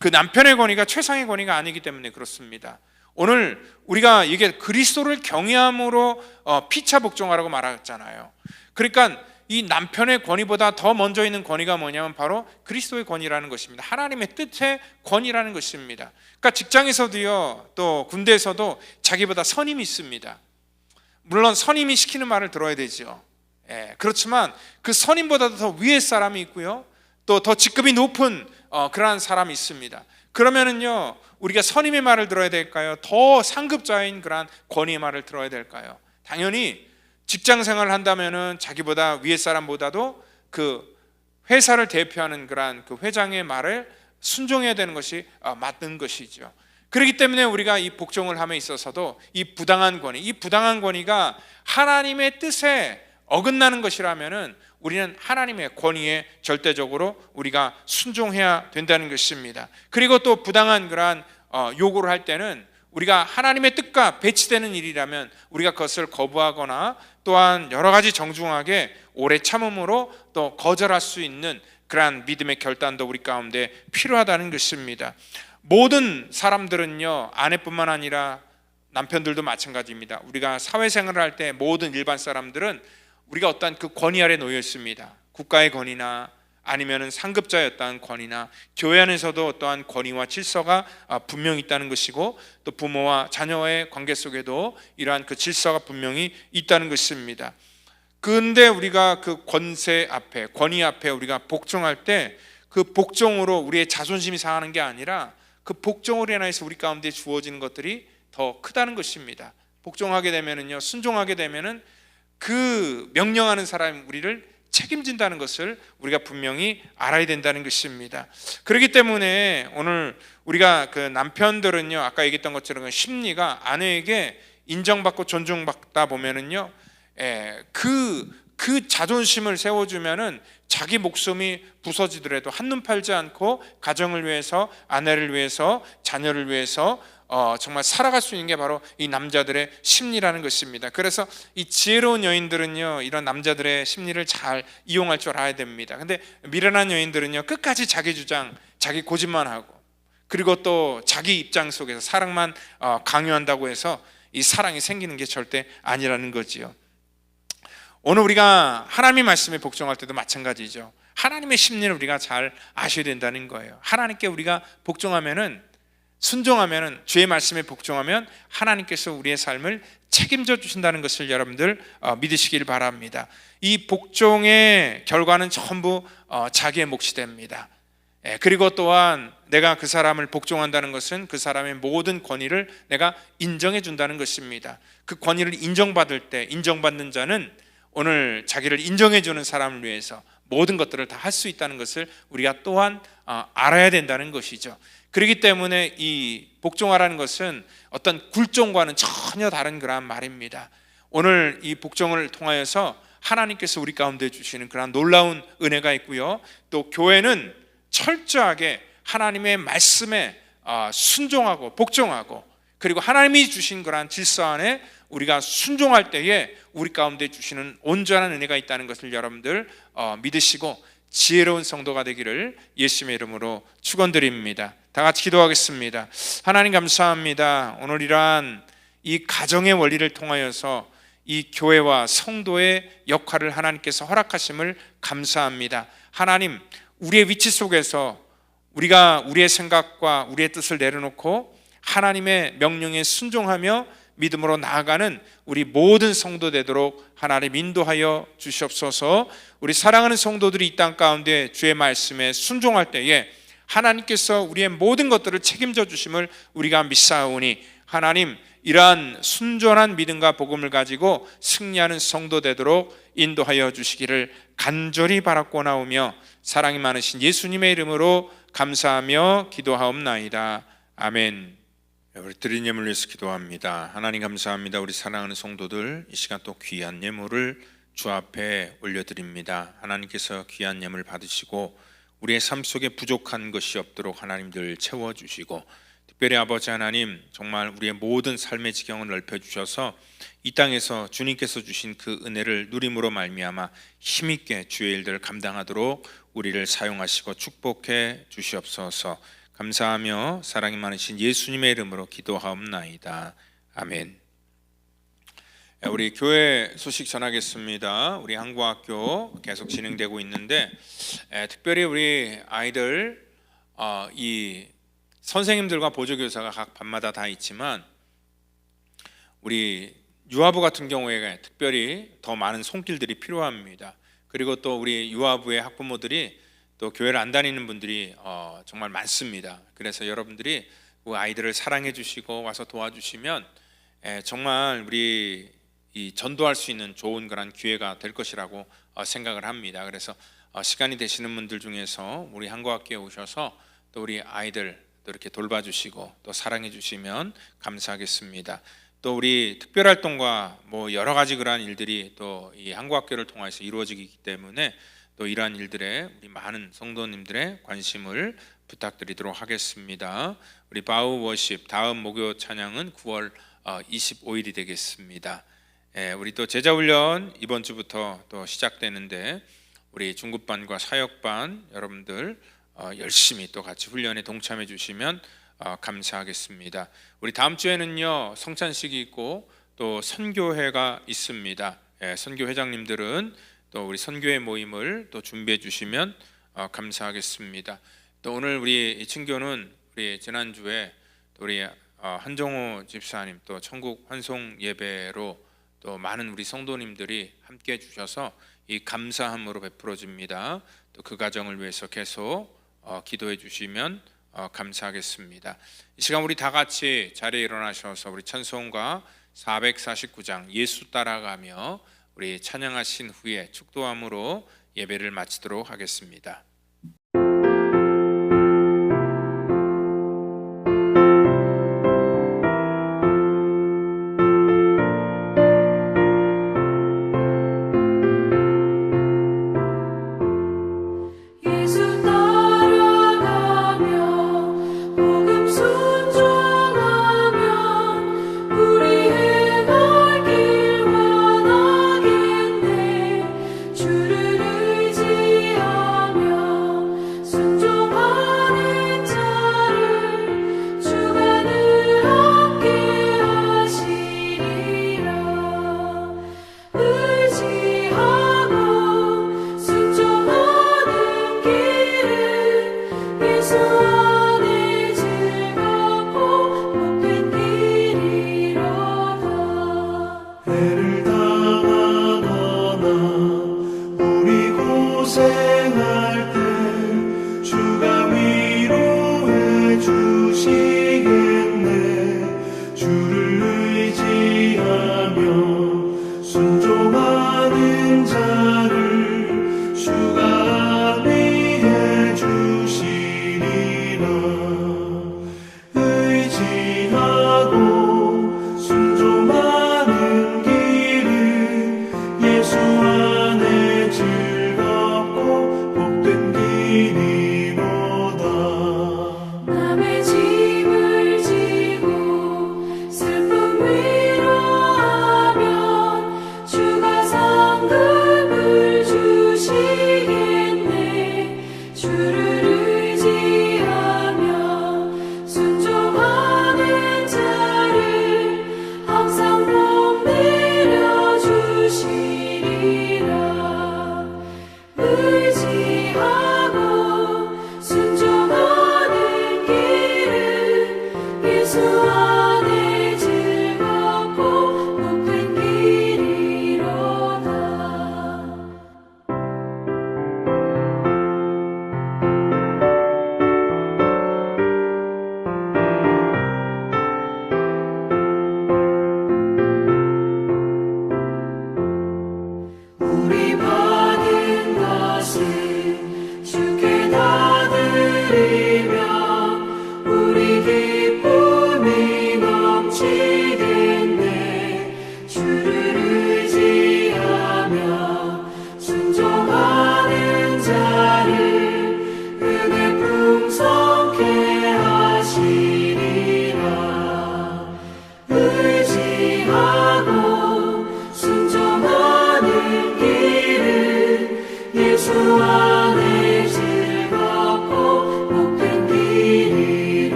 그 남편의 권위가 최상의 권위가 아니기 때문에 그렇습니다. 오늘 우리가 이게 그리스도를 경외함으로 피차 복종하라고 말했잖아요. 그러니까 이 남편의 권위보다 더 먼저 있는 권위가 뭐냐면 바로 그리스도의 권위라는 것입니다. 하나님의 뜻의 권위라는 것입니다. 그러니까 직장에서도요, 또 군대에서도 자기보다 선임이 있습니다. 물론 선임이 시키는 말을 들어야 되죠. 그렇지만 그 선임보다도 더 위에 사람이 있고요, 또 더 직급이 높은 그러한 사람이 있습니다. 그러면은요, 우리가 선임의 말을 들어야 될까요? 더 상급자인 그러한 권위의 말을 들어야 될까요? 당연히 직장 생활을 한다면은 자기보다 위에 사람보다도 그 회사를 대표하는 그러한 그 회장의 말을 순종해야 되는 것이 맞는 것이죠. 그렇기 때문에 우리가 이 복종을 함에 있어서도 이 부당한 권위가 하나님의 뜻에 어긋나는 것이라면은 우리는 하나님의 권위에 절대적으로 우리가 순종해야 된다는 것입니다. 그리고 또 부당한 그러한 요구를 할 때는 우리가 하나님의 뜻과 배치되는 일이라면 우리가 그것을 거부하거나 또한 여러 가지 정중하게 오래 참음으로 또 거절할 수 있는 그러한 믿음의 결단도 우리 가운데 필요하다는 것입니다. 모든 사람들은요, 아내뿐만 아니라 남편들도 마찬가지입니다. 우리가 사회생활을 할 때 모든 일반 사람들은 우리가 어떤 그 권위 아래 놓여 있습니다. 국가의 권위나 아니면은 상급자의 어떠한 권위나 교회 안에서도 어떠한 권위와 질서가 분명히 있다는 것이고, 또 부모와 자녀의 관계 속에도 이러한 그 질서가 분명히 있다는 것입니다. 그런데 우리가 그 권위 앞에 우리가 복종할 때 그 복종으로 우리의 자존심이 상하는 게 아니라 그 복종으로 인해서 우리 가운데 주어지는 것들이 더 크다는 것입니다. 복종하게 되면은요, 순종하게 되면은 그 명령하는 사람이 우리를 책임진다는 것을 우리가 분명히 알아야 된다는 것입니다. 그렇기 때문에 오늘 우리가 그 남편들은요, 아까 얘기했던 것처럼 심리가 아내에게 인정받고 존중받다 보면은요, 그 자존심을 세워주면은 자기 목숨이 부서지더라도 한눈 팔지 않고 가정을 위해서, 아내를 위해서, 자녀를 위해서 정말 살아갈 수 있는 게 바로 이 남자들의 심리라는 것입니다. 그래서 이 지혜로운 여인들은요, 이런 남자들의 심리를 잘 이용할 줄 알아야 됩니다. 근데 미련한 여인들은요, 끝까지 자기 주장, 자기 고집만 하고, 그리고 또 자기 입장 속에서 사랑만 강요한다고 해서 이 사랑이 생기는 게 절대 아니라는 거지요. 오늘 우리가 하나님의 말씀에 복종할 때도 마찬가지죠. 하나님의 심리를 우리가 잘 아셔야 된다는 거예요. 하나님께 우리가 복종하면은, 순종하면은, 주의 말씀에 복종하면 하나님께서 우리의 삶을 책임져 주신다는 것을 여러분들 믿으시길 바랍니다. 이 복종의 결과는 전부 자기의 몫이 됩니다. 그리고 또한 내가 그 사람을 복종한다는 것은 그 사람의 모든 권위를 내가 인정해 준다는 것입니다. 그 권위를 인정받을 때, 인정받는 자는 오늘 자기를 인정해 주는 사람을 위해서 모든 것들을 다 할 수 있다는 것을 우리가 또한 알아야 된다는 것이죠. 그렇기 때문에 이 복종하라는 것은 어떤 굴종과는 전혀 다른 그러한 말입니다. 오늘 이 복종을 통하여서 하나님께서 우리 가운데 주시는 그러한 놀라운 은혜가 있고요, 또 교회는 철저하게 하나님의 말씀에 순종하고 복종하고, 그리고 하나님이 주신 그러한 질서 안에 우리가 순종할 때에 우리 가운데 주시는 온전한 은혜가 있다는 것을 여러분들 믿으시고 지혜로운 성도가 되기를 예수님의 이름으로 축원드립니다. 다 같이 기도하겠습니다. 하나님 감사합니다. 오늘 이러한 이 가정의 원리를 통하여서 이 교회와 성도의 역할을 하나님께서 허락하심을 감사합니다. 하나님, 우리의 위치 속에서 우리가 우리의 생각과 우리의 뜻을 내려놓고 하나님의 명령에 순종하며 믿음으로 나아가는 우리 모든 성도 되도록 하나님 인도하여 주시옵소서. 우리 사랑하는 성도들이 이 땅 가운데 주의 말씀에 순종할 때에 하나님께서 우리의 모든 것들을 책임져 주심을 우리가 믿사오니, 하나님 이러한 순전한 믿음과 복음을 가지고 승리하는 성도 되도록 인도하여 주시기를 간절히 바라고나오며 사랑이 많으신 예수님의 이름으로 감사하며 기도하옵나이다. 아멘. 우리 드린 예물을 위해서 기도합니다. 하나님 감사합니다. 우리 사랑하는 성도들 이 시간 또 귀한 예물을 주 앞에 올려드립니다. 하나님께서 귀한 예물 받으시고 우리의 삶 속에 부족한 것이 없도록 하나님들 채워주시고, 특별히 아버지 하나님 정말 우리의 모든 삶의 지경을 넓혀주셔서 이 땅에서 주님께서 주신 그 은혜를 누림으로 말미암아 힘있게 주의 일들을 감당하도록 우리를 사용하시고 축복해 주시옵소서. 감사하며 사랑이 많으신 예수님의 이름으로 기도하옵나이다. 아멘. 우리 교회 소식 전하겠습니다. 우리 한국학교 계속 진행되고 있는데 특별히 우리 아이들 이 선생님들과 보조교사가 각 반마다 다 있지만 우리 유아부 같은 경우에 특별히 더 많은 손길들이 필요합니다. 그리고 또 우리 유아부의 학부모들이 또 교회를 안 다니는 분들이 정말 많습니다. 그래서 여러분들이 그 아이들을 사랑해 주시고 와서 도와주시면 정말 우리 이 전도할 수 있는 좋은 그런 기회가 될 것이라고 생각을 합니다. 그래서 시간이 되시는 분들 중에서 우리 한국학교에 오셔서 또 우리 아이들 또 이렇게 돌봐주시고 또 사랑해 주시면 감사하겠습니다. 또 우리 특별활동과 뭐 여러 가지 그러한 일들이 또 이 한국학교를 통해서 이루어지기 때문에 또 이러한 일들에 우리 많은 성도님들의 관심을 부탁드리도록 하겠습니다. 우리 바우 워십 다음 목요 찬양은 9월 25일이 되겠습니다. 우리 또 제자훈련 이번 주부터 또 시작되는데 우리 중급반과 사역반 여러분들 열심히 또 같이 훈련에 동참해 주시면 감사하겠습니다. 우리 다음 주에는요 성찬식이 있고 또 선교회가 있습니다. 선교 회장님들은 또 우리 선교회 모임을 또 준비해 주시면 감사하겠습니다. 또 오늘 우리 이 친교는 우리 지난주에 또 우리 한정호 집사님 또 천국 환송 예배로 또 많은 우리 성도님들이 함께 해 주셔서 이 감사함으로 베풀어집니다. 또 그 가정을 위해서 계속 기도해 주시면 감사하겠습니다. 이 시간 우리 다 같이 자리에 일어나셔서 우리 찬송가 449장 예수 따라가며 우리 찬양하신 후에 축도함으로 예배를 마치도록 하겠습니다.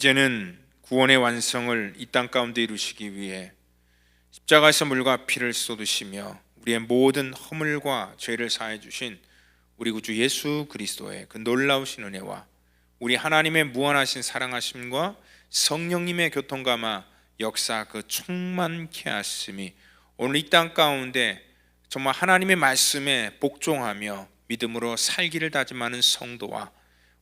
이제는 구원의 완성을 이 땅 가운데 이루시기 위해 십자가에서 물과 피를 쏟으시며 우리의 모든 허물과 죄를 사해 주신 우리 구주 예수 그리스도의 그 놀라우신 은혜와 우리 하나님의 무한하신 사랑하심과 성령님의 교통감화 역사 그 충만케 하심이 오늘 이 땅 가운데 정말 하나님의 말씀에 복종하며 믿음으로 살기를 다짐하는 성도와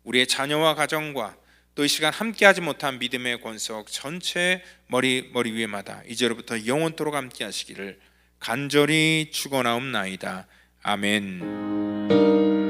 우리의 자녀와 가정과 또 이 시간 함께하지 못한 믿음의 권석 전체 머리 위에마다 이제로부터 영원토록 함께 하시기를 간절히 축원하옵나이다. 아멘.